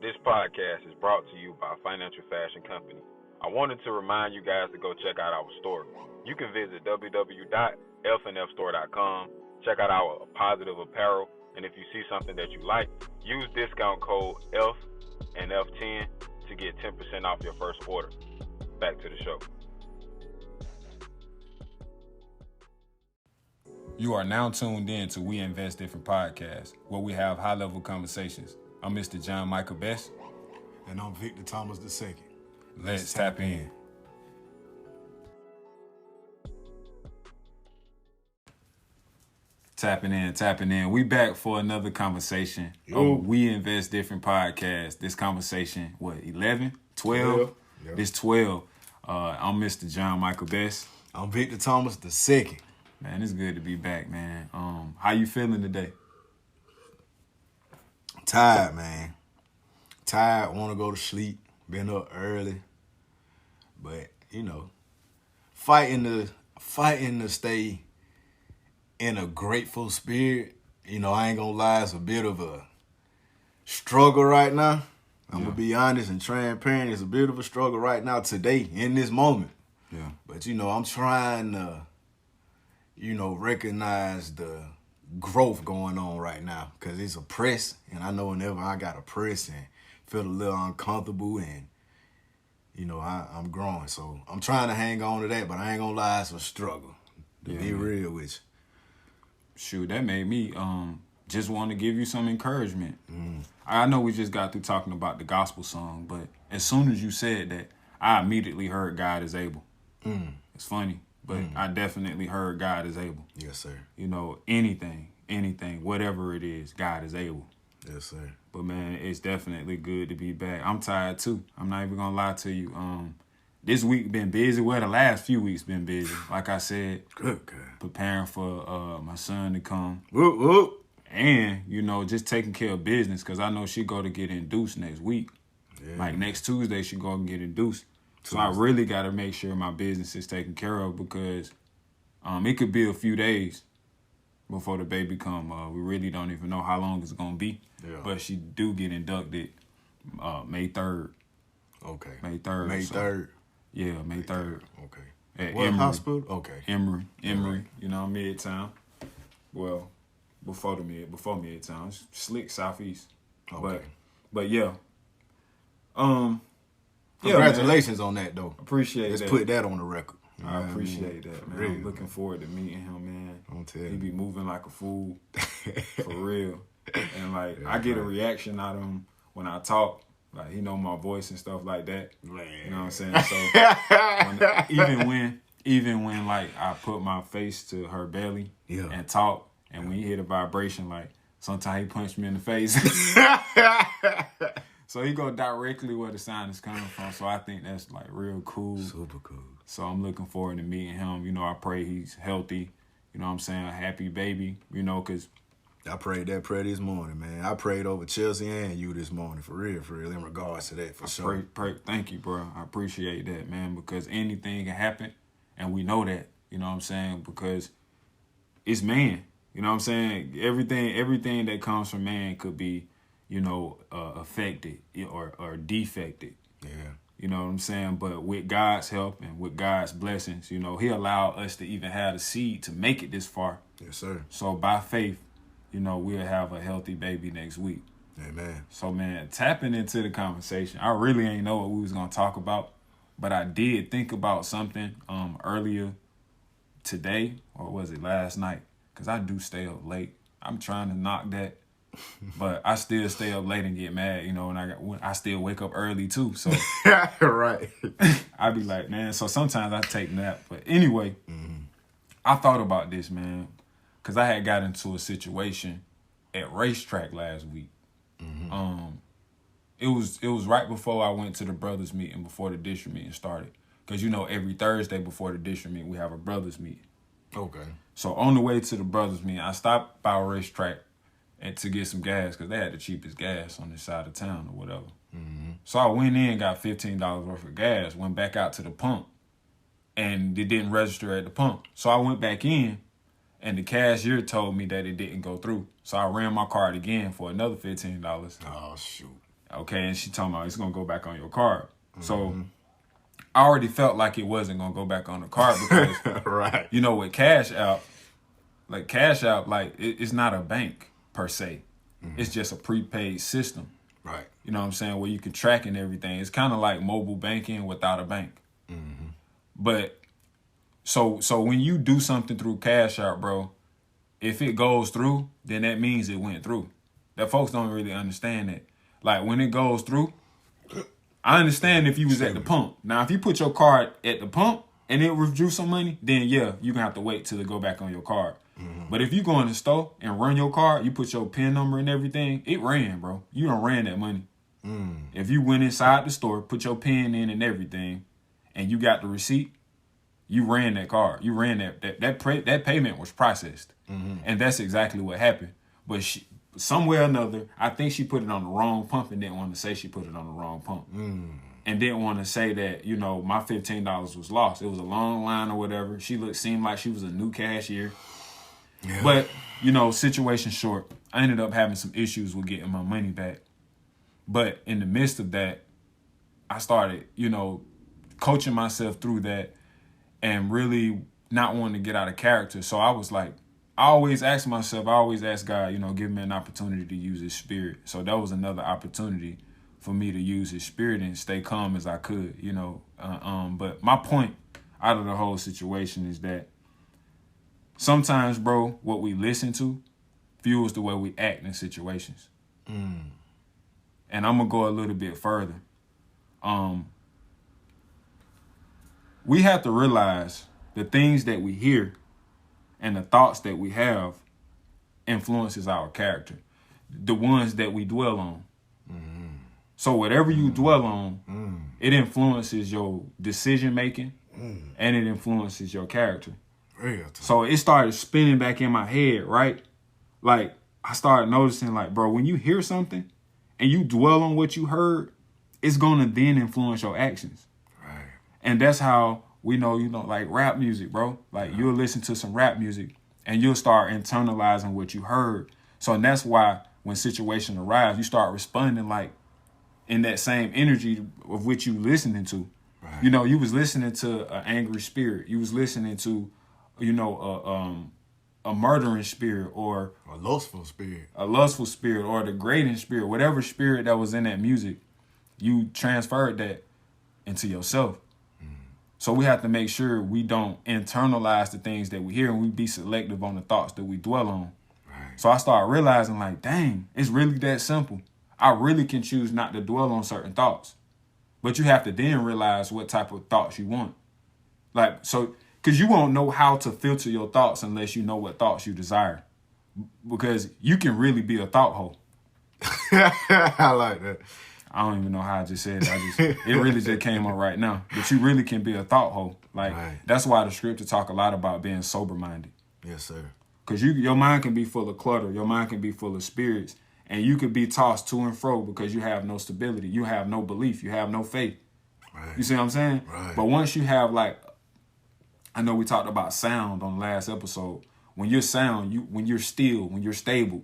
This podcast is brought to you by Financial Fashion Company. I wanted to remind you guys to go check out our store. You can visit www.elfandfstore.com, check out our positive apparel, and if you see something that you like, use discount code ELF10 to get 10% off your first order. Back to the show. You are now tuned in to We Invest Different Podcast, where we have high-level conversations. I'm Mr. John Michael Best. And I'm Victor Thomas II. Let's tap in. Tapping in. We back for another conversation. We Invest Different Podcast. This conversation, 11? 12? Yep. This 12. I'm Mr. John Michael Best. I'm Victor Thomas II. Man, it's good to be back, man. How you feeling today? Tired, man. Tired, want to go to sleep. Been up early. But, fighting to stay in a grateful spirit. I ain't going to lie, it's a bit of a struggle right now. I'm going to be honest and transparent. It's a bit of a struggle right now today, in this moment. Yeah. But, I'm trying to, recognize the growth going on right now because it's a press, and I know whenever I got a press and feel a little uncomfortable and, I'm growing. So I'm trying to hang on to that, but I ain't going to lie, it's a struggle, to be real with you. Shoot, that made me just want to give you some encouragement. I know we just got through talking about the gospel song, but as soon as you said that, I immediately heard God is able. It's funny, but I definitely heard God is able. Yes, sir. Anything, whatever it is, God is able. Yes, sir. But, man, it's definitely good to be back. I'm tired, too. I'm not even going to lie to you. This week been busy. Well, the last few weeks been busy. Like I said, preparing for my son to come. Whoop, whoop. And, just taking care of business because I know she go to get induced next week. Yeah. Like next Tuesday, she go and get induced. So I really got to make sure my business is taken care of because it could be a few days before the baby come. We really don't even know how long it's going to be. Yeah. But she do get inducted May 3rd. Okay. May 3rd. May 3rd? Yeah, May 3rd. Okay. At what hospital? Okay. Emory, Midtown. Well, before Midtown. It's slick southeast. Okay. But yeah. Congratulations on that, though. Appreciate that. Let's put that on the record. I appreciate that, man. Real, I'm looking forward to meeting him, man. Don't tell He me. be moving like a fool, for real. And, I get a reaction out of him when I talk. Like, he know my voice and stuff like that. Man. You know what I'm saying? So, even when, I put my face to her belly and talk, and when he hit a vibration, sometimes he punched me in the face. So he go directly where the sound is coming from. So I think that's real cool. Super cool. So I'm looking forward to meeting him. I pray he's healthy. You know what I'm saying? A happy baby, because I prayed that prayer this morning, man. I prayed over Chelsea and you this morning, for real, in regards to that, for sure. Thank you, bro. I appreciate that, man, because anything can happen, and we know that, you know what I'm saying, because it's man. You know what I'm saying? Everything that comes from man could be, affected or defected. Yeah. You know what I'm saying? But with God's help and with God's blessings, He allowed us to even have the seed to make it this far. Yes, sir. So by faith, we'll have a healthy baby next week. Amen. So, man, tapping into the conversation, I really ain't know what we was going to talk about, but I did think about something earlier today, or was it last night? Because I do stay up late. I'm trying to knock that. But I still stay up late and get mad, and I still wake up early too. So right. I be like, man. So sometimes I take a nap. But anyway, I thought about this, man, because I had got into a situation at racetrack last week. It was right before I went to the brothers meeting before the district meeting started. Because every Thursday before the district meeting we have a brothers meeting. Okay. So on the way to the brothers meeting, I stopped by a racetrack and to get some gas because they had the cheapest gas on this side of town or whatever. So I went in, got $15 worth of gas, went back out to the pump, and it didn't register at the pump. So I went back in, and the cashier told me that it didn't go through. So I ran my card again for another $15. Oh, shoot. Okay, and she talking about it's gonna go back on your card. So I already felt like it wasn't gonna go back on the card because right. you know, with Cash App, it's not a bank per se. It's just a prepaid system. Right. You know what I'm saying? Where you can track and everything. It's kind of like mobile banking without a bank. But so when you do something through Cash App, bro, if it goes through, then that means it went through. That folks don't really understand that. Like when it goes through, I understand if you was at the pump. Now, if you put your card at the pump and it withdrew some money, then yeah, you're gonna have to wait till it go back on your card. But if you go in the store and run your card, you put your PIN number and everything, it ran, bro. You done ran that money. If you went inside the store, put your PIN in and everything, and you got the receipt, you ran that card. You ran that payment was processed. And that's exactly what happened. But somewhere or another, I think she put it on the wrong pump and didn't want to say she put it on the wrong pump. And didn't want to say that, you know, my $15 was lost. It was a long line or whatever. Seemed like she was a new cashier. Yeah. But, you know, situation short, I ended up having some issues with getting my money back. But in the midst of that, I started, you know, coaching myself through that and really not wanting to get out of character. So I was like, I always ask God, you know, give me an opportunity to use his spirit. So that was another opportunity for me to use his spirit and stay calm as I could, you know. But my point out of the whole situation is that sometimes, bro, what we listen to fuels the way we act in situations. And I'm going to go a little bit further. We have to realize the things that we hear and the thoughts that we have influences our character, the ones that we dwell on. So whatever you dwell on, it influences your decision-making and it influences your character. So it started spinning back in my head, right? Like, I started noticing, like, bro, when you hear something and you dwell on what you heard, it's going to then influence your actions. Right. And that's how we know, you know, like rap music, bro. Like, you'll listen to some rap music and you'll start internalizing what you heard. So, and that's why when situations arise, you start responding, like, in that same energy of which you listening to. Right. You know, you was listening to an angry spirit. You was listening to, you know, a murdering spirit or a lustful spirit, or a degrading spirit, whatever spirit that was in that music, you transferred that into yourself. So we have to make sure we don't internalize the things that we hear and we be selective on the thoughts that we dwell on. Right. So I started realizing, like, dang, it's really that simple. I really can choose not to dwell on certain thoughts. But you have to then realize what type of thoughts you want. Like, so, because you won't know how to filter your thoughts unless you know what thoughts you desire. Because you can really be a thought hole. I like that. I don't even know how I just said it. It really just came up right now. But you really can be a thought hole. Like, That's why the scripture talk a lot about being sober-minded. Yes, sir. Because your mind can be full of clutter. Your mind can be full of spirits. And you could be tossed to and fro because you have no stability. You have no belief. You have no faith. Right. You see what I'm saying? Right. But once you have, like, I know we talked about sound on the last episode. When you're sound, when you're still, when you're stable,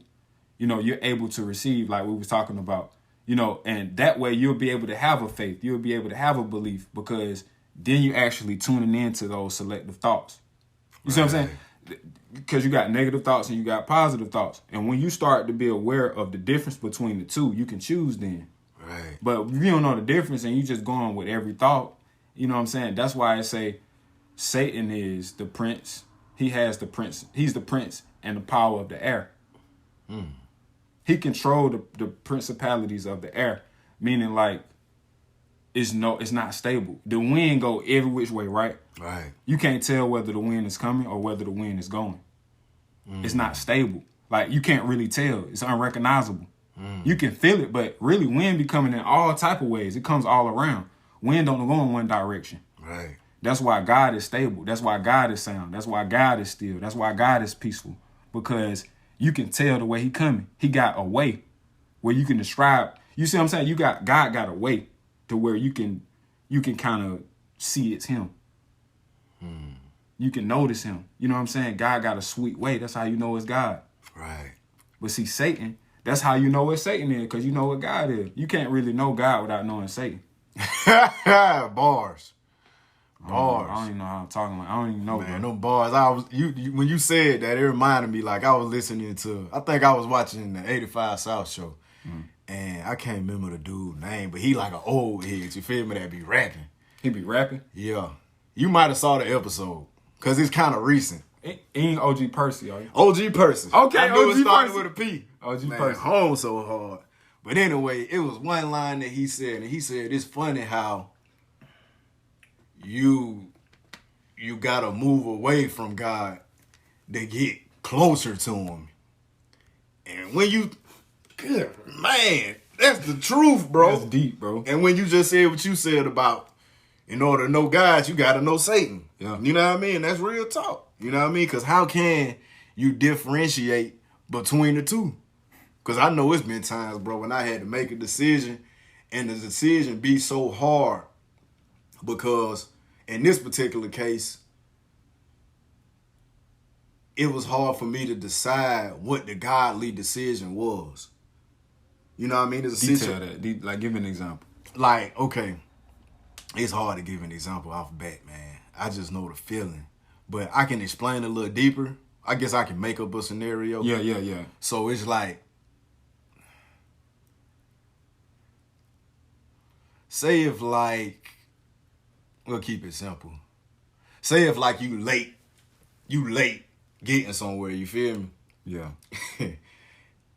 you know, you're able to receive, like we was talking about, you know, and that way you'll be able to have a faith. You'll be able to have a belief because then you actually tuning into those selective thoughts. You see what I'm saying? Because you got negative thoughts and you got positive thoughts. And when you start to be aware of the difference between the two, you can choose then. Right. But if you don't know the difference and you just going with every thought, you know what I'm saying? That's why I say Satan is the prince. He has the prince. He's the prince and the power of the air. He controlled the principalities of the air, meaning like it's not stable. The wind go every which way, right? Right. You can't tell whether the wind is coming or whether the wind is going. It's not stable. Like, you can't really tell. It's unrecognizable. You can feel it, but really wind be coming in all type of ways. It comes all around. Wind don't go in one direction. Right. That's why God is stable. That's why God is sound. That's why God is still. That's why God is peaceful. Because you can tell the way he coming. He got a way where you can describe. You see what I'm saying? God got a way to where you can kind of see it's him. You can notice him. You know what I'm saying? God got a sweet way. That's how you know it's God. Right. But see, Satan, That's how you know what Satan is, because you know what God is. You can't really know God without knowing Satan. Bars. I don't even know how I'm talking about. I don't even know, Man, bro. them bars. I was you when you said that, it reminded me like I was listening to. I think I was watching the 85 South show, and I can't remember the dude's name, but he like an old head. You feel me? That be rapping. He be rapping? Yeah, you might have saw the episode because it's kind of recent. He ain't OG Percy, are you? OG Percy. Okay, I knew OG it started Percy. with a P. OG Man, Percy. home so hard. But anyway, it was one line that he said, and he said, it's funny how you gotta move away from God to get closer to him. And when you, good man, that's the truth, bro. That's deep, bro. And when you just said what you said about, in order to know God, you gotta know Satan. Yeah. You know what I mean? That's real talk. You know what I mean? Because how can you differentiate between the two? Because I know it's been times, bro, when I had to make a decision and the decision be so hard because in this particular case, it was hard for me to decide what the godly decision was. You know what I mean? Detail that. Like, give an example. Like, okay, it's hard to give an example off bat, man. I just know the feeling. But I can explain a little deeper. I guess I can make up a scenario. Yeah. So it's like, say if like, we'll keep it simple. Say if like you late getting somewhere, you feel me? Yeah.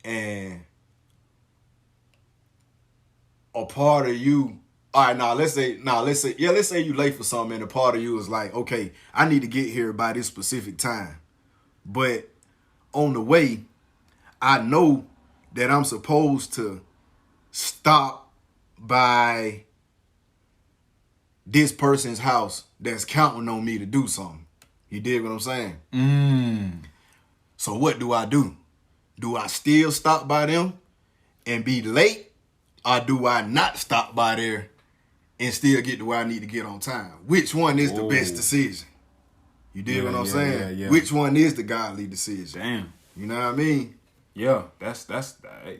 And a part of you, all right, let's say you late for something and a part of you is like, okay, I need to get here by this specific time. But on the way, I know that I'm supposed to stop by this person's house that's counting on me to do something. You dig what I'm saying? So what do? Do I still stop by them and be late? Or do I not stop by there and still get to where I need to get on time? Which one is the best decision? You dig what I'm saying? Yeah. Which one is the godly decision? Damn. You know what I mean? Yeah, that's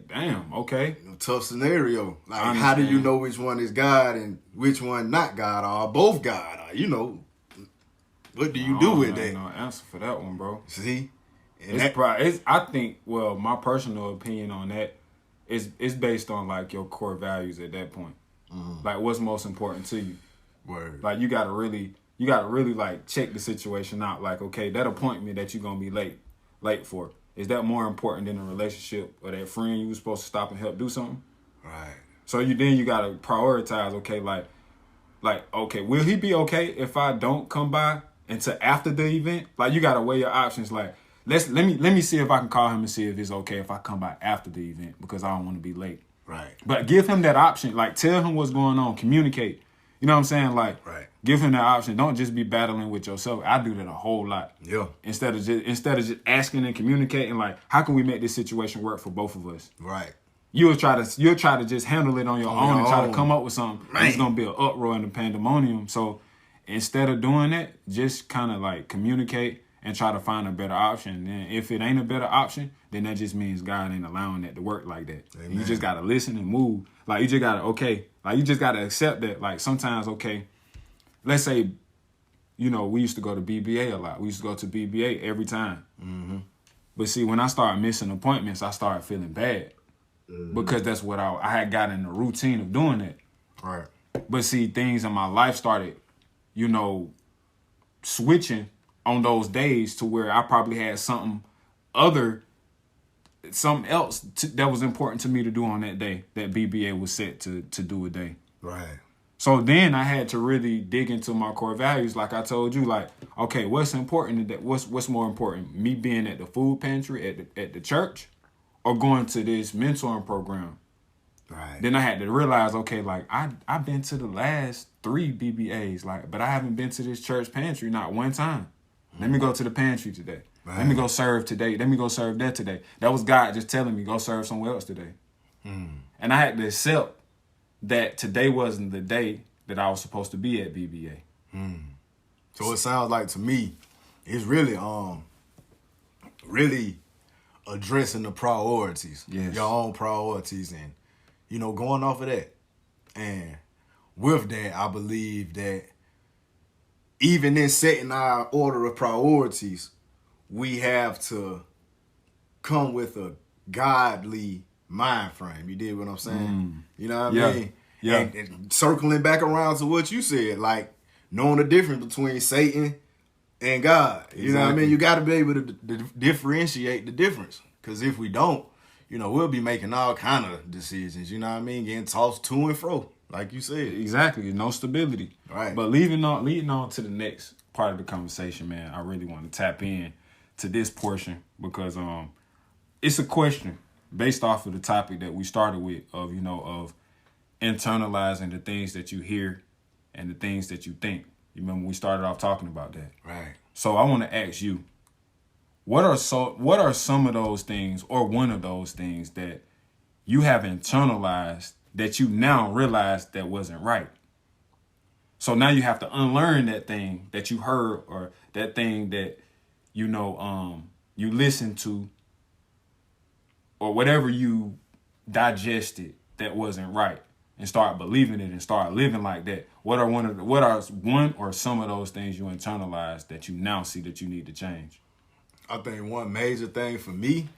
damn, okay. Tough scenario. Like, I how do you understand. know which one is God and which one not God, or both God? Or, you know, what do you do with that? No answer for that one, bro. See? And I think, well, my personal opinion on that is based on like your core values at that point. Like what's most important to you. Word. Like you gotta really like check the situation out. Like, okay, that appointment that you're gonna be late for, is that more important than a relationship or that friend you was supposed to stop and help do something? Right. So you gotta prioritize, okay, like, okay, will he be okay if I don't come by until after the event? Like you gotta weigh your options. Like, let me see if I can call him and see if it's okay if I come by after the event because I don't want to be late. Right. But give him that option. Like, tell him what's going on. Communicate. You know what I'm saying? Like, Right. Give him that option. Don't just be battling with yourself. I do that a whole lot. Yeah. Instead of just asking and communicating, like, how can we make this situation work for both of us? Right. You'll try to just handle it on your own and try to come up with something. Man. It's gonna be an uproar and a pandemonium. So instead of doing that, just kind of like communicate and try to find a better option. And if it ain't a better option, then that just means God ain't allowing that to work like that. Amen. You just gotta listen and move. Like you just gotta accept that. Like sometimes, okay, let's say, you know, we used to go to BBA a lot. We used to go to BBA every time. Mm-hmm. But see, when I started missing appointments, I started feeling bad. Because that's what I had gotten in the routine of doing that. Right. But see, things in my life started, you know, switching on those days to where I probably had something else that was important to me to do on that day that BBA was set to do a day. Right. So then I had to really dig into my core values. Like I told you, like, okay, what's important? What's more important? Me being at the food pantry at the church or going to this mentoring program? Right. Then I had to realize, okay, like I've been to the last 3 BBAs, like, but I haven't been to this church pantry not one time. Let me go to the pantry today. Right. Let me go serve today. Let me go serve that today. That was God just telling me, go serve somewhere else today. And I had to accept that today wasn't the day that I was supposed to be at BBA. So it sounds like to me, it's really addressing the priorities, Yes. your own priorities, and going off of that. And with that, I believe that even in setting our order of priorities, we have to come with a godly mind frame. You dig what I'm saying? You know what I mean? Yeah. And circling back around to what you said, like knowing the difference between Satan and God. You know what I mean? You got to be able to differentiate the difference. Because if we don't, we'll be making all kind of decisions. You know what I mean? Getting tossed to and fro, like you said. Exactly. No stability. Right. But leading on to the next part of the conversation, man, I really want to tap in to this portion because it's a question based off of the topic that we started with of internalizing the things that you hear and the things that you think. You remember we started off talking about that. Right. So I want to ask you, what are some of those things or one of those things that you have internalized that you now realize that wasn't right? So now you have to unlearn that thing that you heard or that thing that you listened to or whatever you digested that wasn't right and start believing it and start living like that. What are one or some of those things you internalized that you now see that you need to change? I think one major thing for me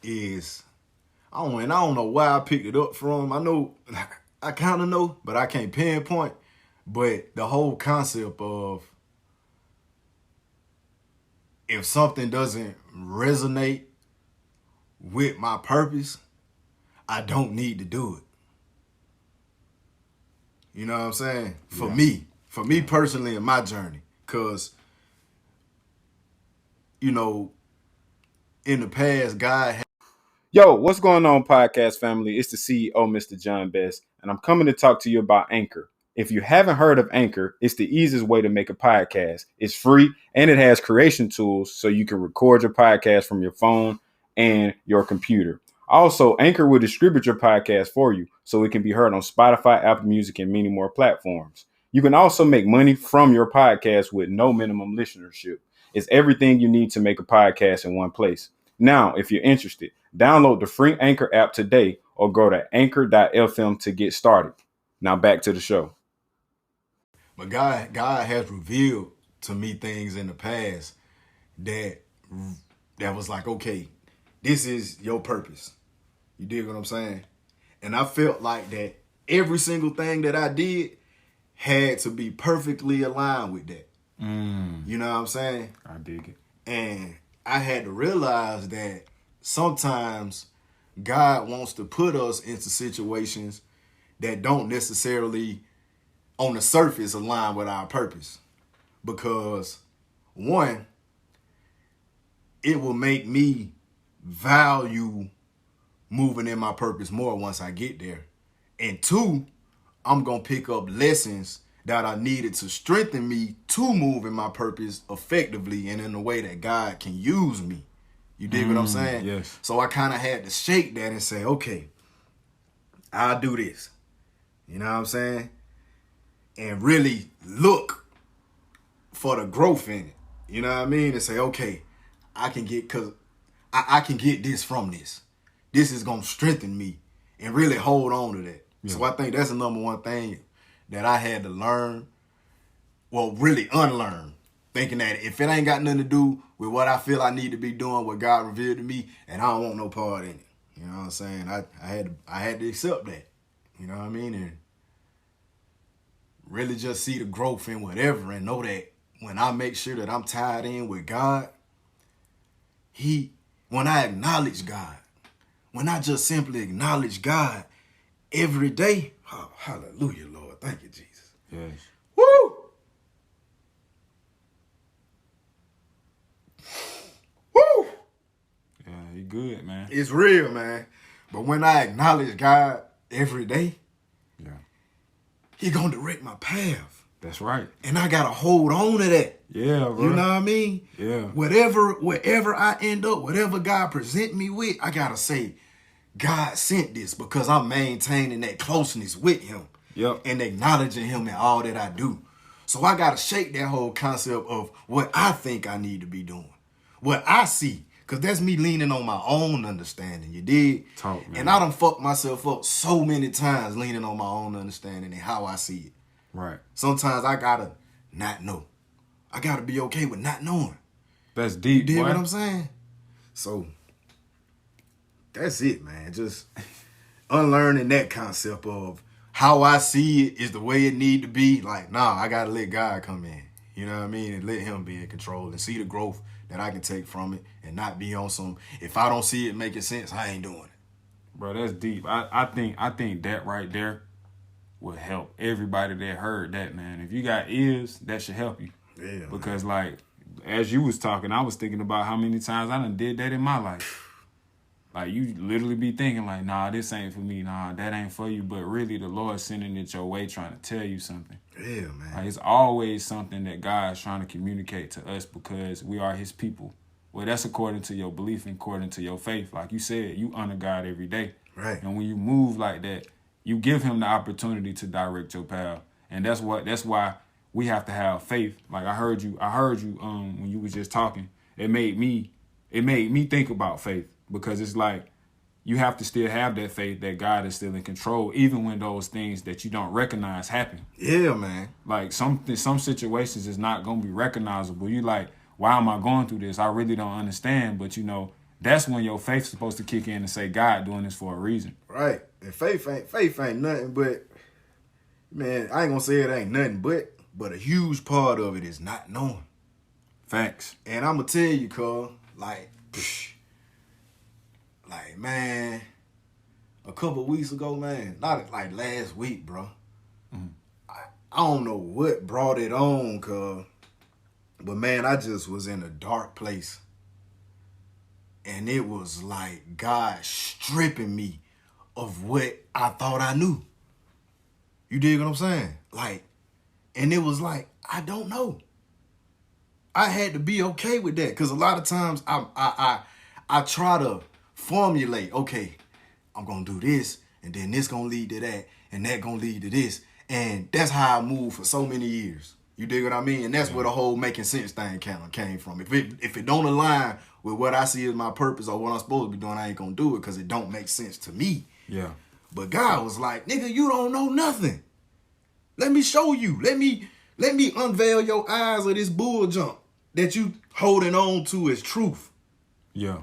is I don't know where I picked it up from. I know I kind of know, but I can't pinpoint. But the whole concept of if something doesn't resonate with my purpose, I don't need to do it. You know what I'm saying? For me personally in my journey, because, in the past, God had... Yo, what's going on, podcast family? It's the CEO, Mr. John Best, and I'm coming to talk to you about Anchor. If you haven't heard of Anchor, it's the easiest way to make a podcast. It's free, and it has creation tools so you can record your podcast from your phone and your computer. Also, Anchor will distribute your podcast for you so it can be heard on Spotify, Apple Music, and many more platforms. You can also make money from your podcast with no minimum listenership. It's everything you need to make a podcast in one place. Now, if you're interested, download the free Anchor app today or go to anchor.fm to get started. Now back to the show. But God has revealed to me things in the past that was like, okay, this is your purpose. You dig what I'm saying? And I felt like that every single thing that I did had to be perfectly aligned with that. You know what I'm saying? I dig it. And I had to realize that sometimes God wants to put us into situations that don't necessarily on the surface align with our purpose. Because one, it will make me value moving in my purpose more once I get there. And two, I'm going to pick up lessons that I needed to strengthen me to move in my purpose effectively and in a way that God can use me. You dig what I'm saying? Yes. So I kind of had to shake that and say, okay, I'll do this. You know what I'm saying? And really look for the growth in it. You know what I mean? And say, okay, I can get this from this. This is going to strengthen me and really hold on to that. Yeah. So I think that's the number one thing that I had to learn, well, really unlearn, thinking that if it ain't got nothing to do with what I feel I need to be doing, what God revealed to me, and I don't want no part in it. You know what I'm saying? I had to accept that. You know what I mean? And really just see the growth in whatever and know that when I make sure that I'm tied in with God, when I acknowledge God, when I just simply acknowledge God every day, oh, hallelujah, Lord. Thank you, Jesus. Yes. Woo! Woo! Yeah, you good, man. It's real, man. But when I acknowledge God every day, He gonna direct my path. That's right. And I gotta hold on to that. Yeah, bro. You know what I mean? Yeah. Wherever I end up, whatever God present me with, I gotta say, God sent this because I'm maintaining that closeness with Him. Yep. And acknowledging Him in all that I do. So I gotta shake that whole concept of what I think I need to be doing. What I see. Because that's me leaning on my own understanding, you dig? Talk, man. And I done fucked myself up so many times leaning on my own understanding and how I see it. Right. Sometimes I gotta not know. I gotta be okay with not knowing. That's deep, You dig boy. what I'm saying? So, that's it, man. Just unlearning that concept of how I see it is the way it need to be. Like, nah, I gotta let God come in. You know what I mean? And let him be in control and see the growth that I can take from it and not be on some, if I don't see it making sense, I ain't doing it. Bro, that's deep. I think that right there would help everybody that heard that, man. If you got ears, that should help you. Yeah. Because, like, as you was talking, I was thinking about how many times I done did that in my life. Like, you literally be thinking, like, nah, this ain't for me. Nah, that ain't for you. But really, the Lord's sending it your way trying to tell you something. Yeah, man. Like, it's always something that God's trying to communicate to us because we are his people. Well, that's according to your belief and according to your faith. Like you said, you honor God every day. Right. And when you move like that, you give him the opportunity to direct your path. And that's why we have to have faith. Like I heard you when you was just talking. It made me think about faith because it's like you have to still have that faith that God is still in control, even when those things that you don't recognize happen. Yeah, man. Like some situations is not gonna be recognizable. You like, why am I going through this? I really don't understand. But you know, that's when your faith's supposed to kick in and say, God doing this for a reason. Right. And faith ain't nothing but, man, I ain't gonna say it ain't nothing but a huge part of it is not knowing. Facts. And I'm gonna tell you, cuz, like, man, a couple weeks ago, man, not like last week, bro. Mm-hmm. I don't know what brought it on, cuz, but man, I just was in a dark place. And it was like God stripping me of what I thought I knew. You dig what I'm saying? Like, and it was like, I don't know. I had to be okay with that because a lot of times I try to formulate, okay, I'm going to do this and then this going to lead to that and that going to lead to this. And that's how I moved for so many years. You dig what I mean? And that's where the whole making sense thing kind of came from. If it don't align with what I see as my purpose or what I'm supposed to be doing, I ain't going to do it because it don't make sense to me. Yeah. But God was like, nigga, you don't know nothing. Let me show you. Let me unveil your eyes of this bull jump that you holding on to as truth. Yeah.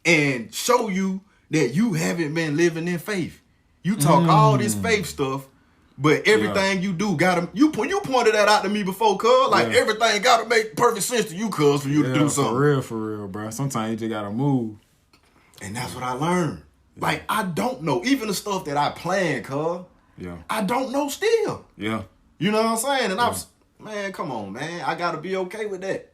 And show you that you haven't been living in faith. You talk all this faith stuff, but everything you do gotta you pointed that out to me before, cuz. Like everything gotta make perfect sense to you, cuz, for you to do something. For real, bro. Sometimes you just gotta move. And that's what I learned. Yeah. Like, I don't know. Even the stuff that I plan, cuz. Yeah. I don't know still. Yeah. You know what I'm saying? And man, come on, man. I gotta be okay with that.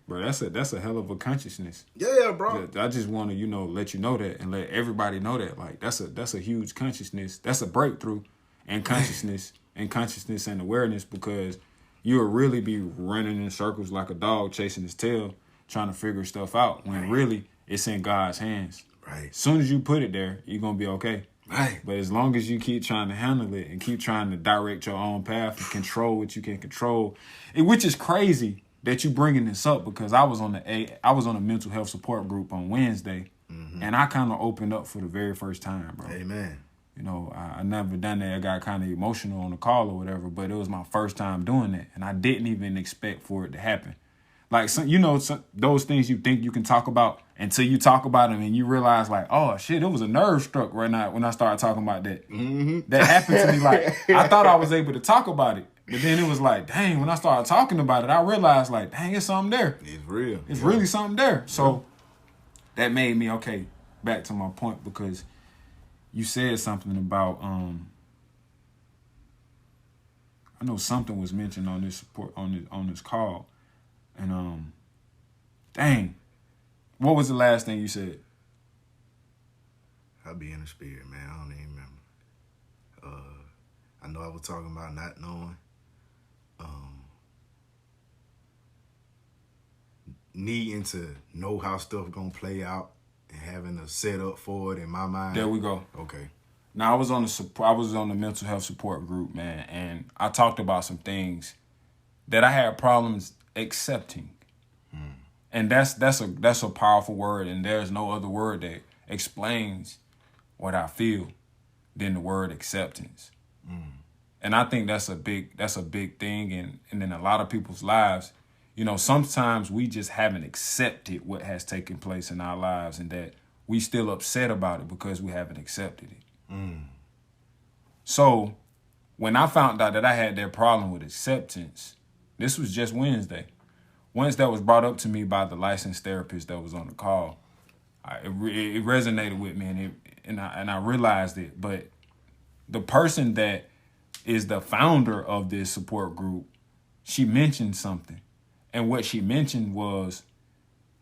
Bro, that's a hell of a consciousness. Yeah, bro. I just want to, let you know that and let everybody know that. Like, that's a huge consciousness. That's a breakthrough in consciousness and awareness because you'll really be running in circles like a dog chasing his tail, trying to figure stuff out when really it's in God's hands. Right. As soon as you put it there, you're going to be okay. Right. But as long as you keep trying to handle it and keep trying to direct your own path and control what you can control, which is crazy that you bringing this up because I was on a mental health support group on Wednesday, and I kind of opened up for the very first time, bro. Amen. I never done that. I got kind of emotional on the call or whatever, but it was my first time doing that, and I didn't even expect for it to happen. Like, those things you think you can talk about until you talk about them and you realize, like, oh, shit, it was a nerve struck right now when I started talking about that. Mm-hmm. That happened to me. Like, I thought I was able to talk about it. But then it was like, dang, when I started talking about it, I realized, like, dang, it's something there. It's real. It's really something there. So that made me, okay, back to my point because you said something about, I know something was mentioned on this support, on this call. And, dang, what was the last thing you said? I'll be in the spirit, man. I don't even remember. I know I was talking about not knowing. Needing to know how stuff gonna play out and having a setup for it in my mind. There we go. Okay. Now I was on the mental health support group, man, and I talked about some things that I had problems accepting. And that's a powerful word, and there's no other word that explains what I feel than the word acceptance. And I think that's a big thing, and in a lot of people's lives, you know, sometimes we just haven't accepted what has taken place in our lives, and that we still upset about it because we haven't accepted it. So when I found out that I had that problem with acceptance, this was just Wednesday. Once that was brought up to me by the licensed therapist that was on the call, it resonated with me, and I realized it. But the person that is the founder of this support group, she mentioned something, and what she mentioned was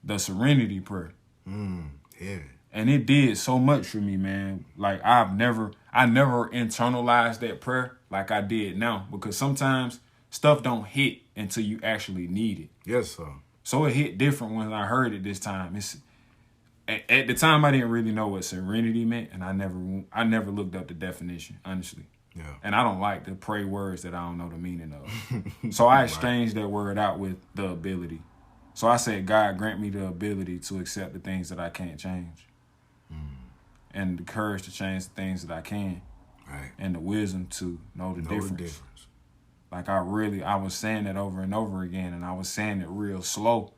the serenity prayer. Yeah. And it did so much for me, man. Like I never internalized that prayer like I did now, because sometimes stuff don't hit until you actually need it. Yes, sir. So it hit different when I heard it this time. At the time I didn't really know what serenity meant, and I never looked up the definition, honestly. Yeah. And I don't like to pray words that I don't know the meaning of. So I exchanged that word out with the ability. So I said, God, grant me the ability to accept the things that I can't change. And the courage to change the things that I can. Right. And the wisdom to know the difference. Like I was saying it over and over again, and I was saying it real slow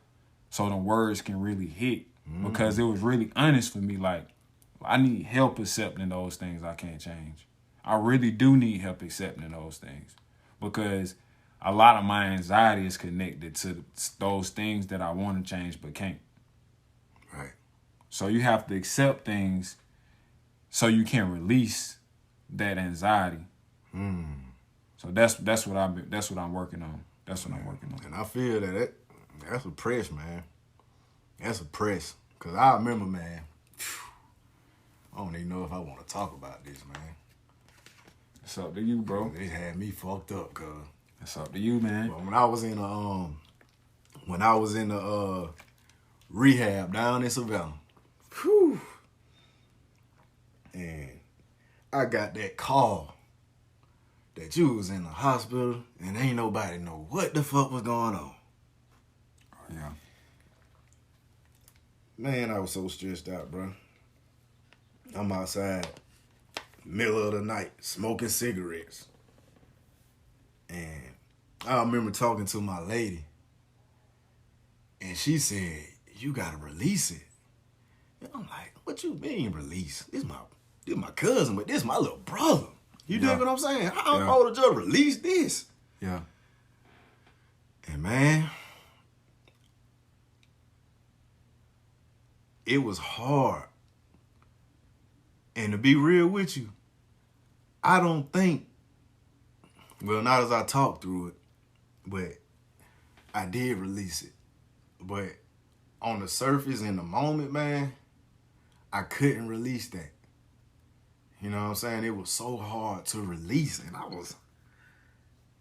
so the words can really hit. Because it was really honest for me. Like, I need help accepting those things I can't change. I really do need help accepting those things. Because a lot of my anxiety is connected to those things that I want to change but can't. Right. So you have to accept things so you can release that anxiety. So that's what I'm working on. That's what I'm working on. And I feel that's a press, man. That's a press. Cause I remember, man. I don't even know if I want to talk about this, man. It's up to you, bro. It had me fucked up, cuz. It's up to you, man. But when I was in the rehab down in Savannah, whew, and I got that call that you was in the hospital and ain't nobody know what the fuck was going on. Oh, yeah. Man, I was so stressed out, bro. I'm outside, middle of the night, smoking cigarettes. And I remember talking to my lady, and she said, you gotta release it. And I'm like, what you mean release? This my cousin, but this my little brother. You dig what I'm saying? How am I supposed to just release this? Yeah. And man, it was hard. And to be real with you, I don't think, well, not as I talked through it, but I did release it. But on the surface, in the moment, man, I couldn't release that. You know what I'm saying? It was so hard to release.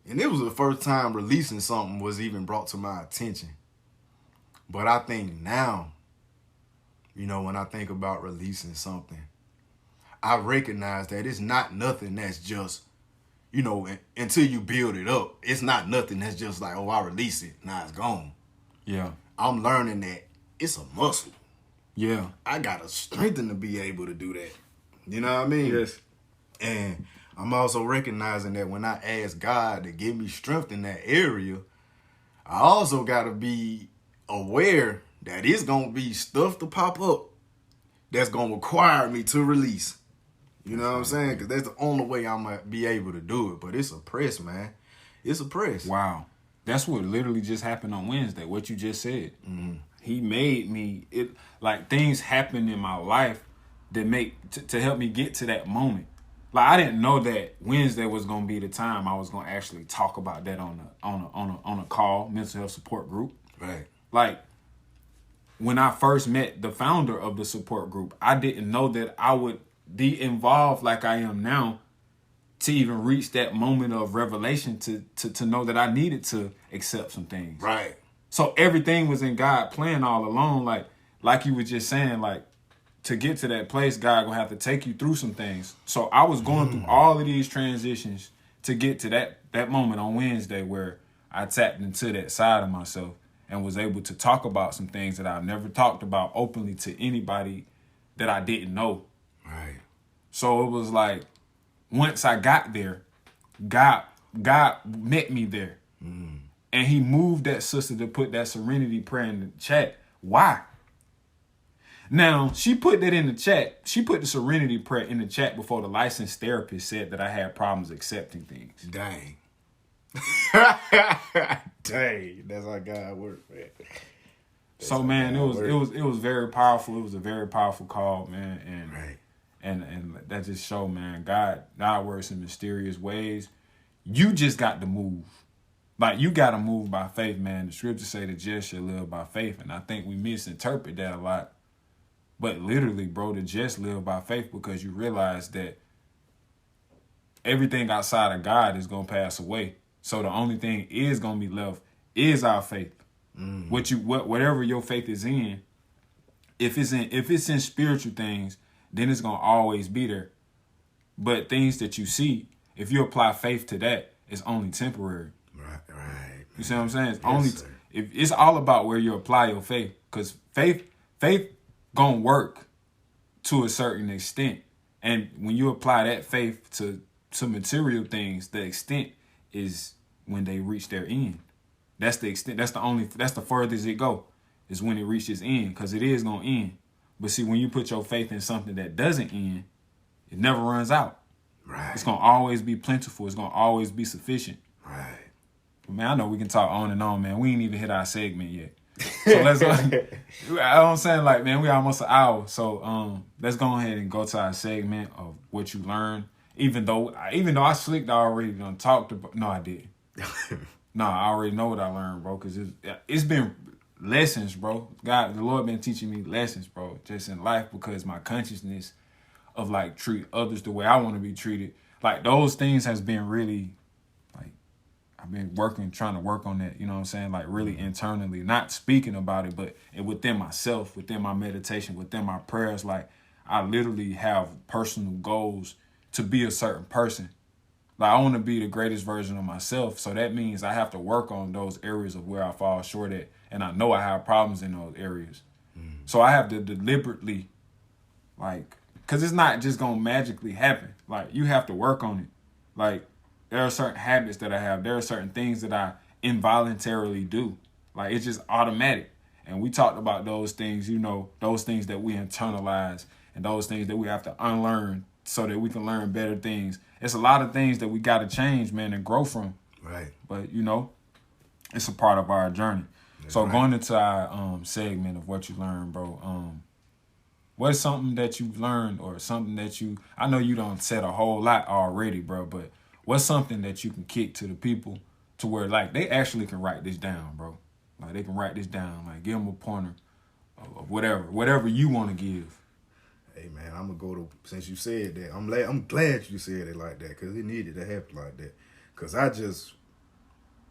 And it was the first time releasing something was even brought to my attention. But I think now, you know, when I think about releasing something, I recognize that it's not nothing that's just, you know, until you build it up, it's not nothing that's just like, oh, I release it, now it's gone. Yeah. I'm learning that it's a muscle. Yeah. I gotta strengthen to be able to do that. You know what I mean? Yes. And I'm also recognizing that when I ask God to give me strength in that area, I also gotta be aware that it's gonna be stuff to pop up that's gonna require me to release. You know what I'm saying? Because that's the only way I'm gonna be able to do it. But it's a press, man. It's a press. Wow. That's what literally just happened on Wednesday, what you just said. Mm-hmm. He made me, like things happen in my life that to help me get to that moment. Like I didn't know that Wednesday was gonna be the time I was gonna actually talk about that on a call, mental health support group. Right. Like when I first met the founder of the support group, I didn't know that I would be involved like I am now to even reach that moment of revelation to know that I needed to accept some things. Right. So everything was in God plan all along. Like you were just saying, like to get to that place, God gonna have to take you through some things. So I was going through all of these transitions to get to that moment on Wednesday where I tapped into that side of myself. and was able to talk about some things that I've never talked about openly to anybody that I didn't know. Right. So it was like, once I got there, God met me there. And he moved that sister to put that serenity prayer in the chat. Why? Now, she put that in the chat. She put the serenity prayer in the chat before the licensed therapist said that I had problems accepting things. Dang. Dang. That's how God works, man. So, man, it was very powerful. It was a very powerful call, man. And Right. and that just showed, man, God works in mysterious ways. You just got to move. Like, you got to move by faith, man. The scriptures say the just shall live by faith. And I think we misinterpret that a lot. But literally, bro, the just live by faith because you realize that everything outside of God is going to pass away. So the only thing is going to be left is our faith. Whatever your faith is in, if it's in spiritual things, then it's going to always be there. But things that you see, if you apply faith to that, it's only temporary. Right. You see what I'm saying? It's Yes, it's all about where you apply your faith. Because faith gonna work to a certain extent. And when you apply that faith to material things, the extent is when they reach their end. That's the extent. That's the furthest it go, is when it reaches end, because it is gonna end. But see, when you put your faith in something that doesn't end, it never runs out. Right. It's gonna always be plentiful. It's gonna always be sufficient. Right. But man, I know we can talk on and on, man. We ain't even hit our segment yet. So let's go. I'm saying, like, man, we almost an hour. So let's go ahead and go to our segment of what you learned. Even though I slicked, I already done talked about. No, I didn't. No, I already know what I learned, bro. Cause it's been lessons, bro. God, the Lord been teaching me lessons, bro, just in life, because my consciousness of like treat others the way I want to be treated, like those things has been really, like, I've been trying to work on that, you know what I'm saying? Like really internally, not speaking about it, but within myself, within my meditation, within my prayers. Like, I literally have personal goals to be a certain person. Like, I want to be the greatest version of myself. So that means I have to work on those areas of where I fall short at. And I know I have problems in those areas. So I have to deliberately, like, because it's not just going to magically happen. Like, you have to work on it. Like, there are certain habits that I have. There are certain things that I involuntarily do. Like, it's just automatic. And we talked about those things, you know, those things that we internalize and those things that we have to unlearn so that we can learn better things. It's a lot of things that we got to change, man, and grow from. Right. But, you know, it's a part of our journey. That's so right. Going into our segment of what you learned, bro, what's something that you've learned, or something that I know you don't said a whole lot already, bro, but what's something that you can kick to the people to where, like, they actually can write this down, bro? Like, they can write this down. Like, give them a pointer of whatever you want to give. Hey, man, I'm going to go to, since you said that, I'm glad you said it like that, because it needed to happen like that. Because I just,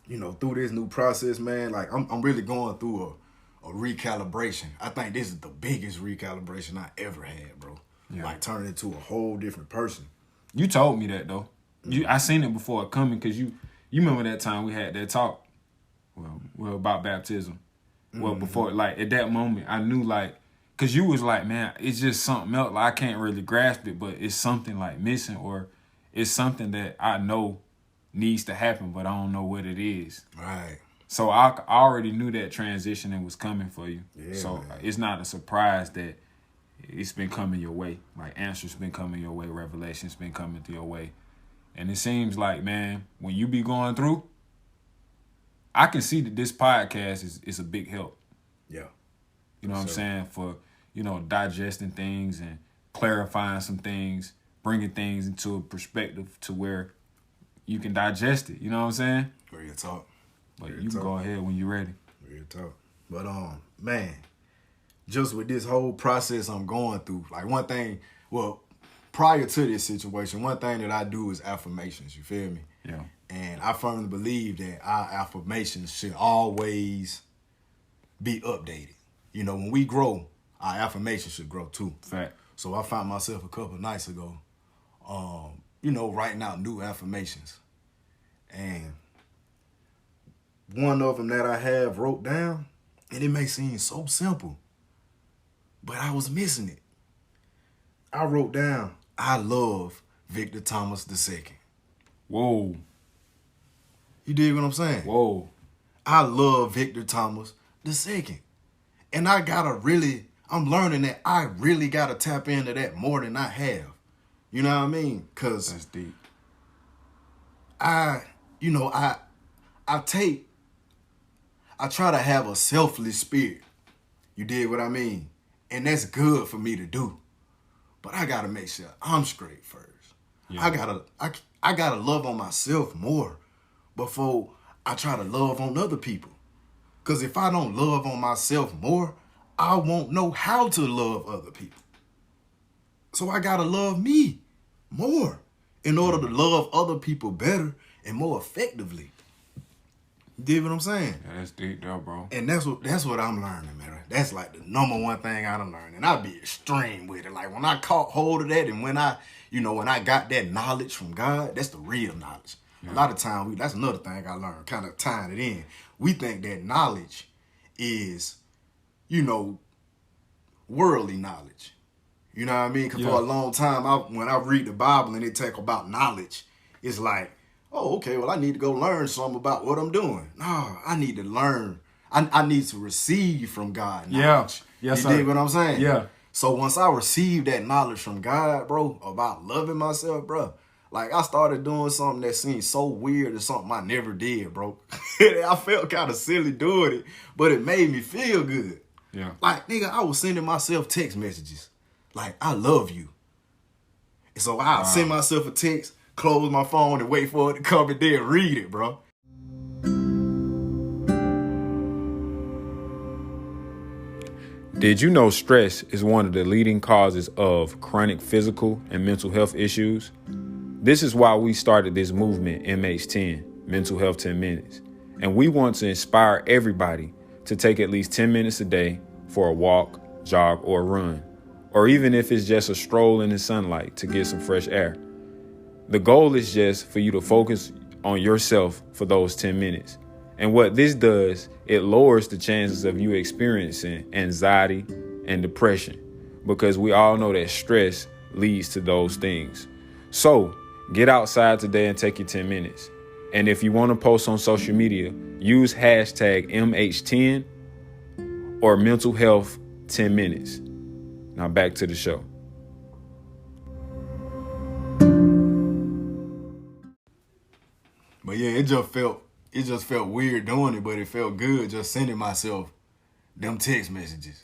you know, through this new process, man, like, I'm really going through a recalibration. I think this is the biggest recalibration I ever had, bro. Yeah. Like, turning into a whole different person. You told me that, though. I seen it before it coming, because you remember that time we had that talk, well about baptism. Well, before, like, at that moment, I knew, like, because you was like, man, it's just something else. Like, I can't really grasp it, but it's something, like, missing, or it's something that I know needs to happen, but I don't know what it is. Right. So I already knew that transitioning was coming for you. Yeah, so man. It's not a surprise that it's been coming your way. Like, answers been coming your way. Revelations been coming to your way. And it seems like, man, when you be going through, I can see that this podcast is a big help. Yeah. You know what I'm saying? For, you know, digesting things and clarifying some things, bringing things into a perspective to where you can digest it. You know what I'm saying? Real talk. But you can go ahead when you're ready. Real talk. But, man, just with this whole process I'm going through, like, one thing, well, prior to this situation, one thing that I do is affirmations. You feel me? Yeah. And I firmly believe that our affirmations should always be updated. You know, when we grow, our affirmations should grow too. Fact. So I found myself a couple of nights ago, you know, writing out new affirmations. And one of them that I have wrote down And it may seem so simple, but I was missing it. I wrote down, I love Victor Thomas II. Whoa. You dig what I'm saying? Whoa. I love Victor Thomas II. And I'm learning that I really got to tap into that more than I have. You know what I mean? Because That's deep. I try to have a selfless spirit. You dig what I mean? And that's good for me to do. But I gotta make sure I'm straight first. Yeah. I gotta love on myself more before I try to love on other people. Cause if I don't love on myself more, I won't know how to love other people. So I gotta love me more in order to love other people better and more effectively. You dig what I'm saying? Yeah, that's deep though, bro. And that's what I'm learning, man. That's like the number one thing I done learned. And I be extreme with it. Like when I caught hold of that and when I got that knowledge from God, that's the real knowledge. Yeah. A lot of time, that's another thing I learned, kind of tying it in. We think that knowledge is, worldly knowledge. You know what I mean? Because for a long time, when I read the Bible and they talk about knowledge, it's like, oh, okay, well, I need to go learn something about what I'm doing. No, I need to learn. I need to receive from God knowledge. Yeah. Yes, you dig what I'm saying? Yeah. So once I received that knowledge from God, bro, about loving myself, bro, like I started doing something that seemed so weird and something I never did, bro. I felt kind of silly doing it, but it made me feel good. Yeah. Like, nigga, I was sending myself text messages. Like, I love you. And so I'll send myself a text, close my phone, and wait for it to come and then read it, bro. Did you know stress is one of the leading causes of chronic physical and mental health issues? This is why we started this movement, MH10, Mental Health 10 Minutes. And we want to inspire everybody to take at least 10 minutes a day for a walk, jog, or run. Or even if it's just a stroll in the sunlight to get some fresh air. The goal is just for you to focus on yourself for those 10 minutes. And what this does, it lowers the chances of you experiencing anxiety and depression, because we all know that stress leads to those things. So get outside today and take your 10 minutes. And if you want to post on social media, use hashtag MH10 or mental health 10 minutes. Now back to the show. But yeah, it just felt weird doing it, but it felt good just sending myself them text messages.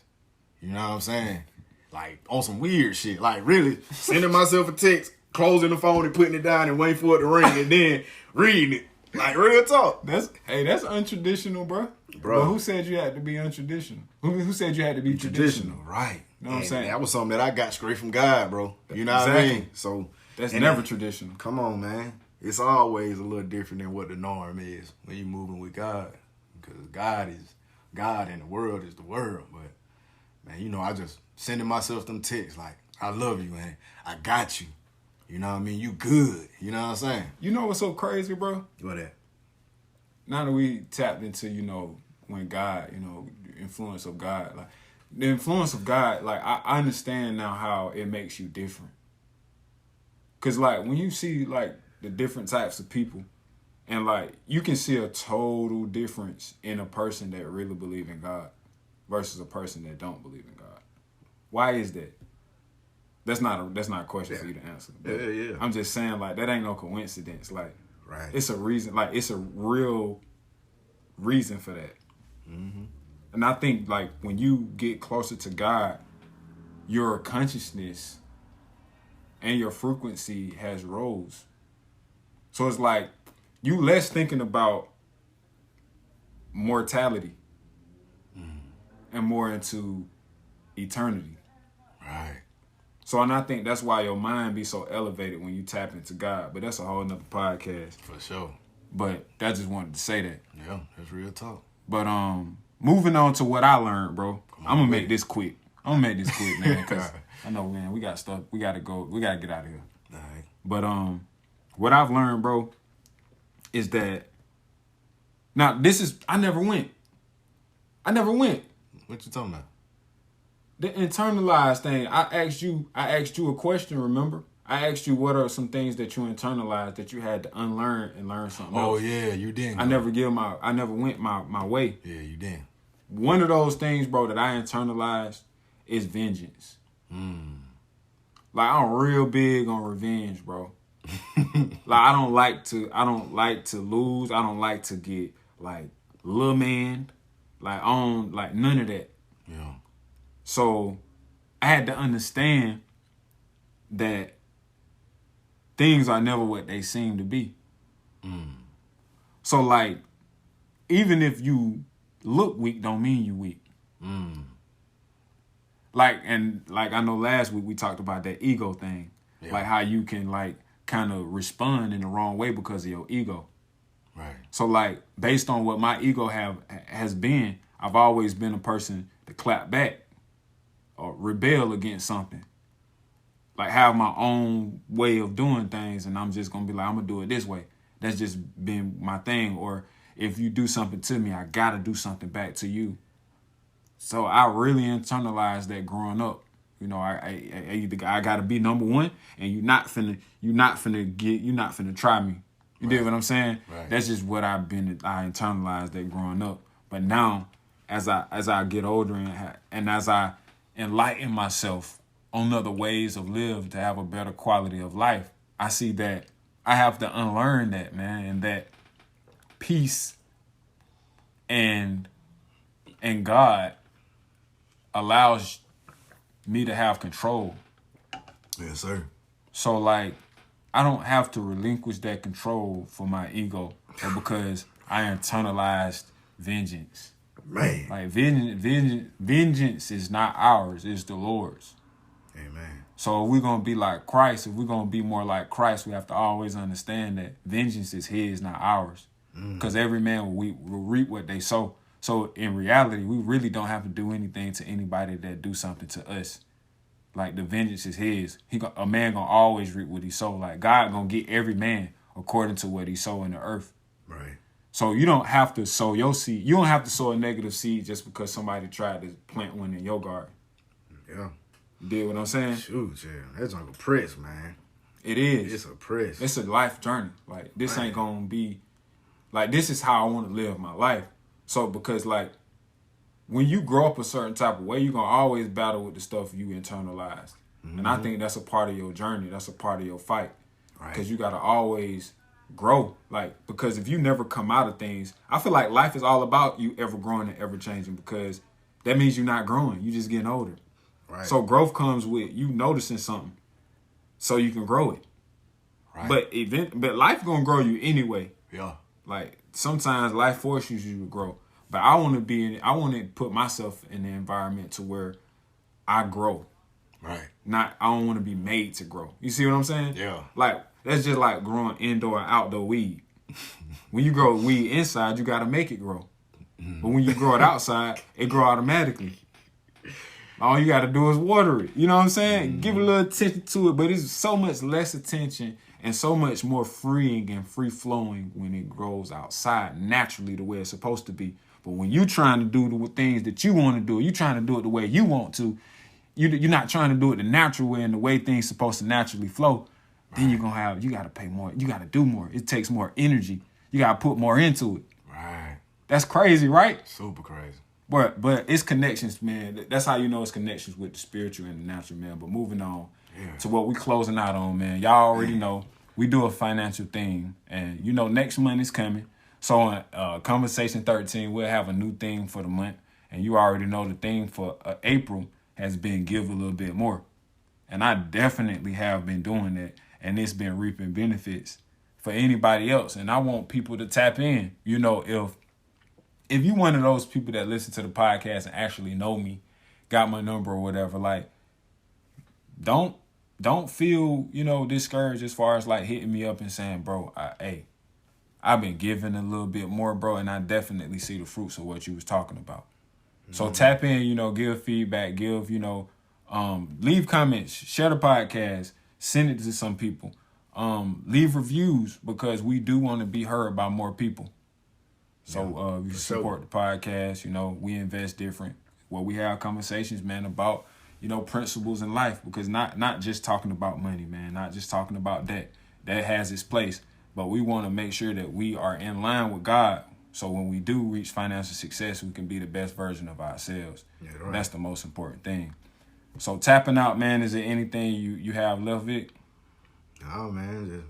You know what I'm saying? Like on some weird shit. Like really sending myself a text, closing the phone and putting it down and waiting for it to ring and then reading it. Like real talk. That's untraditional, bro. But who said you had to be untraditional? Who said you had to be traditional? Right. You know what I'm saying? That was something that I got straight from God, bro. You know what I mean? So that's never traditional. Come on, man. It's always a little different than what the norm is when you're moving with God. Because God is God and the world is the world. But, man, I just sending myself them texts like, I love you, man. I got you. You know what I mean? You good. You know what I'm saying? You know what's so crazy, bro? What that? Now that we tapped into, when God, the influence of God. Like, the influence of God, like, I understand now how it makes you different. Because, like, when you see, like, the different types of people, and like you can see a total difference in a person that really believe in God versus a person that don't believe in God. Why is that? That's not a question for you to answer. Yeah. I'm just saying, like, that ain't no coincidence. Like, right. It's a reason. Like, it's a real reason for that. Mm-hmm. And I think, like, when you get closer to God, your consciousness and your frequency has rose. So it's like you less thinking about mortality and more into eternity. Right. So, and I think that's why your mind be so elevated when you tap into God. But that's a whole nother podcast. For sure. But I just wanted to say that. Yeah, that's real talk. But moving on to what I learned, bro. I'm gonna make this quick. Man, because I know, man, we got stuff. We gotta go. We gotta get out of here. All right. But what I've learned, bro, is that now I never went. I never went. What you talking about? The internalized thing. I asked you a question, remember? I asked you what are some things that you internalized that you had to unlearn and learn something else. Oh yeah, you didn't. I never went my way. Yeah, you didn't. One of those things, bro, that I internalized is vengeance. Like I'm real big on revenge, bro. Like I don't like to lose. I don't like to get like little man, like on like none of that. Yeah. So I had to understand that things are never what they seem to be. So like, even if you look weak, don't mean you weak. Like I know last week we talked about that ego thing, like how you can like kind of respond in the wrong way because of your ego. Right. So like based on what my ego has been, I've always been a person to clap back or rebel against something. Like have my own way of doing things, and I'm just gonna be like, I'm gonna do it this way. That's just been my thing. Or if you do something to me, I gotta do something back to you. So I really internalized that growing up. You know, I gotta be number one, and you're not finna try me. You dig what I'm saying? Right. That's just what I internalized that growing up. But now, as I get older and as I enlighten myself on other ways of live to have a better quality of life, I see that I have to unlearn that, man, and that peace and God allows me to have control. Yes, sir. So like I don't have to relinquish that control for my ego or because I internalized vengeance. Man. Like vengeance is not ours, it's the Lord's. Amen. So if we're going to be like Christ, if we're going to be more like Christ, we have to always understand that vengeance is his, not ours. Because every man will reap what they sow. So in reality, we really don't have to do anything to anybody that do something to us. Like the vengeance is his. A man going to always reap what he sow. Like God going to get every man according to what he sow in the earth. Right. So you don't have to sow your seed. You don't have to sow a negative seed just because somebody tried to plant one in your garden. Yeah. You dig what I'm saying? Shoot, yeah. That's like a press, man. It is. It's a press. It's a life journey. Like this ain't gonna be like this is how I want to live my life. So because like when you grow up a certain type of way, you're gonna always battle with the stuff you internalized. And I think that's a part of your journey. That's a part of your fight. Right. Because you gotta always grow. Like because if you never come out of things, I feel like life is all about you ever growing and ever changing because that means you're not growing. You're just getting older. Right. So growth comes with you noticing something, so you can grow it. Right. But life gonna grow you anyway. Yeah. Like sometimes life forces you to grow. But I want to put myself in the environment to where I grow. Right. I don't want to be made to grow. You see what I'm saying? Yeah. Like that's just like growing indoor and outdoor weed. When you grow weed inside, you gotta make it grow. But when you grow it outside, it grow automatically. All you got to do is water it. You know what I'm saying? Give a little attention to it, but it's so much less attention and so much more freeing and free-flowing when it grows outside naturally the way it's supposed to be. But when you trying to do the things that you want to do, you trying to do it the way you want to, you're not trying to do it the natural way and the way things supposed to naturally flow, then you got to pay more. You got to do more. It takes more energy. You got to put more into it. Right. That's crazy, right? Super crazy. But it's connections, man. That's how you know it's connections with the spiritual and the natural, man. But moving on to what we closing out on, man. Y'all already know we do a financial thing. And, you know, next month is coming. So on Conversation 13, we'll have a new theme for the month. And you already know the theme for April has been give a little bit more. And I definitely have been doing that. And it's been reaping benefits for anybody else. And I want people to tap in. You know, if you one of those people that listen to the podcast and actually know me, got my number or whatever, like, don't feel, you know, discouraged as far as like hitting me up and saying, bro, I've been giving a little bit more, bro, and I definitely see the fruits of what you was talking about. So tap in, you know, give feedback, leave comments, share the podcast, send it to some people, leave reviews because we do want to be heard by more people. So you support the podcast. You know, we invest different. Well, we have conversations, man, about, you know, principles in life, because not just talking about money, man, not just talking about that. That has its place, but we want to make sure that we are in line with God. So when we do reach financial success, we can be the best version of ourselves. Yeah, right. That's the most important thing. So tapping out, man, is there anything you have left, Vic? No, man,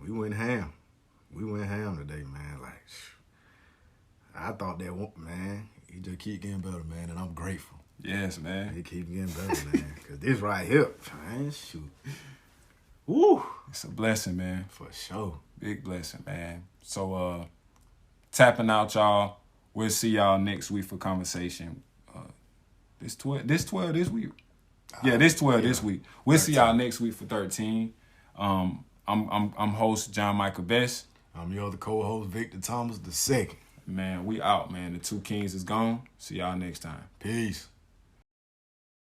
we went ham. We went ham today, man. Like, I thought that, man, he just keep getting better, man, and I'm grateful. Yes, man. He keep getting better, man, because this right here, man, shoot. Woo! It's a blessing, man. For sure. Big blessing, man. So, tapping out, y'all. We'll see y'all next week for conversation. This 12 this week. Yeah, this 12 this week. We'll see y'all next week for 13. I'm host John Michael Best. I'm your other co-host Victor Thomas II. Man, we out, man. The two kings is gone. See y'all next time. Peace.